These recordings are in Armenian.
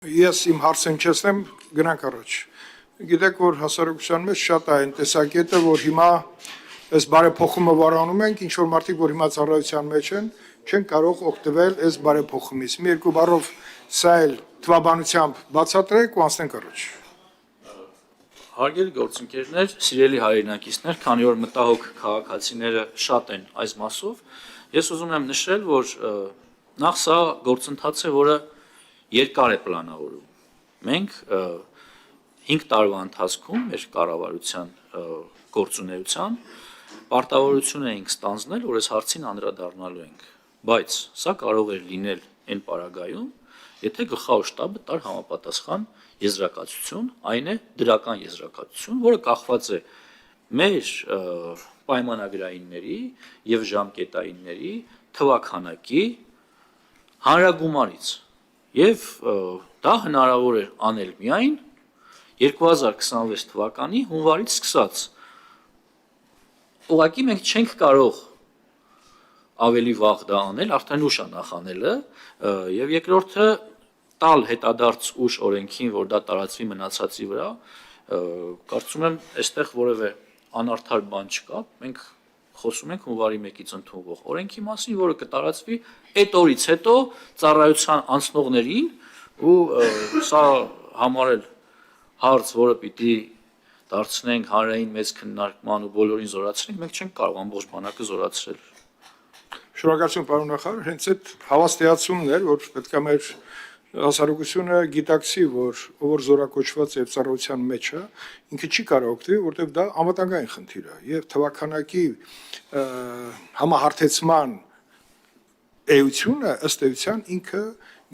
Ես իմ հարցը հնչեցնեմ, գնանք առաջ։ Գիտեք, որ հասարակության մեջ շատ է այն տեսակետը, որ հիմա այս բարեփոխումը վարանում ենք, ինչ որ մարդիկ, որ հիմա ծառայության մեջ են, չեն կարող օգտվել այս բարեփոխումից։ Մի երկու բառով սա էլ թվաբանությամբ բացատրեք ու անցնենք առաջ։ Հարգելի գործընկերներ, սիրելի հայրենակիցներ, քանի որ մտահոգ քաղաքացիները շատ են այս մասով, ես ուզում եմ նշել, որ նախ սա գործընթաց է, որը երկար է պլանավորում։ Մենք 5 տարվա ընթացքում մեր կառավարության գործունեության պարտավորություն էինք ստանձնել, որ այս հարցին անդրադառնալու ենք, բայց սա կարող էր լինել այն պարագայում, եթե գլխավոր շտաբը տար համապատասխան եզրակացություն, այն է դրական եզրակացություն, որը կախված է մեր պայմանագրայինների եւ ժամկետայինների թվաքանակի հանրագումարից եւ դա հնարավոր էր անել միայն 2026 թվականի հունվարից սկսած։ Ուղղակի մենք չենք կարող ավելի վաղ դա անել, արդեն ուշ է նախ անելը, եւ երկրորդը տալ հետադարձ ուժ օրենքին, որ դա տարածվի մնացածի վրա, կարծում եմ, այստեղ որևէ անարդար բան չկա, մենք խոսում ենք հունվարի 1-ից ընդունվող օրենքի մասին, որը կտարածվի այդ օրից հետո ծառայության անցնողներին ու սա համարել հարց, որը պիտի դարձնենք հանրային մեծ քննարկման ու բոլորին զորացնենք, մենք չենք կարող ամբողջ բանակը զորացրել։ Շնորհակալություն, պարոն նախարար, հենց այդ հավաստիացումն էր, որ պետք է մեր հասարակությունը գիտակցի, որ զորակոչված եւ ծառայության մեջ է, ինքը չի կարող օգտվել, որտեղ դա անվտանգային խնդիր է եւ թվականակի համահարթեցման էությունը ըստ էության ինքը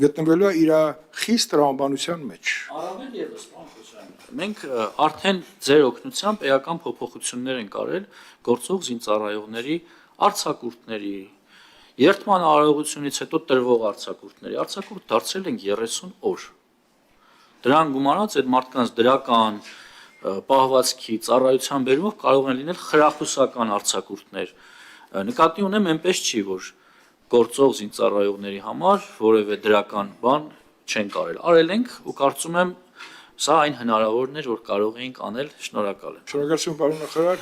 գտնվելու է իր խիստ տրամաբանության մեջ։ Առավել եւս, պարոն Խոչարյան, մենք արդեն ձեր օգնությամբ էական փոփոխություններ ենք արել գործող զինծառայողների արձակուրդների երթման արարողությունից հետո տրվող արձակուրդների արձակուրդ դարձրել ենք 30 օր։ Դրան գումարած այդ մարդկանց դրական պահվածքի ծառայության բերումով կարող են լինել խրախուսական արձակուրդներ։ Նկատի ունեմ այնպես չի, որ գործող զինծառայողների համար որևէ դրական բան չեն կարել։ Արել ենք ու կարծում եմ սա այն հնարավորն էր, որ կարող էինք անել։ Շնորհակալ եմ։ Շնորհակալություն, պարոն նախարար,